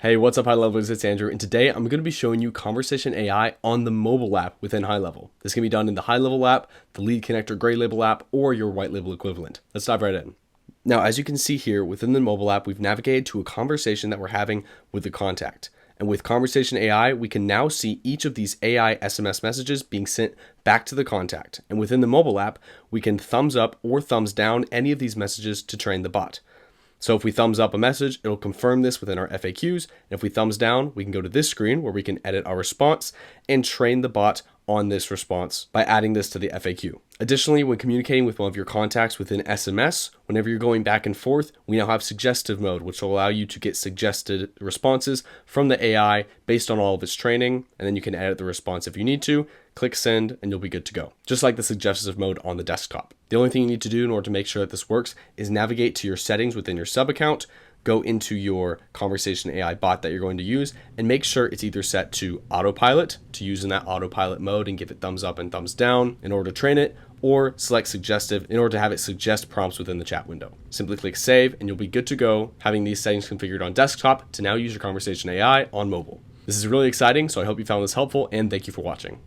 Hey, what's up, HighLevelers? It's Andrew, and today I'm going to be showing you conversation AI on the mobile app within HighLevel. This can be done in the HighLevel app, the Lead Connector GrayLabel app, or your white label equivalent. Let's dive right in. Now, as you can see here within the mobile app, we've navigated to a conversation that we're having with the contact. And with conversation AI, we can now see each of these AI SMS messages being sent back to the contact. And within the mobile app, we can thumbs up or thumbs down any of these messages to train the bot. So if we thumbs up a message, it'll confirm this within our FAQs. And if we thumbs down, we can go to this screen where we can edit our response and train the bot on this response by adding this to the FAQ. Additionally, when communicating with one of your contacts within SMS, whenever you're going back and forth, we now have suggestive mode, which will allow you to get suggested responses from the AI based on all of its training. And then you can edit the response if you need to, click send, and you'll be good to go. Just like the suggestive mode on the desktop. The only thing you need to do in order to make sure that this works is navigate to your settings within your sub account, go into your conversation AI bot that you're going to use, and make sure it's either set to autopilot to use in that autopilot mode and give it thumbs up and thumbs down in order to train it, or select suggestive in order to have it suggest prompts within the chat window. Simply click save and you'll be good to go having these settings configured on desktop to now use your conversation AI on mobile. This is really exciting, so I hope you found this helpful and thank you for watching.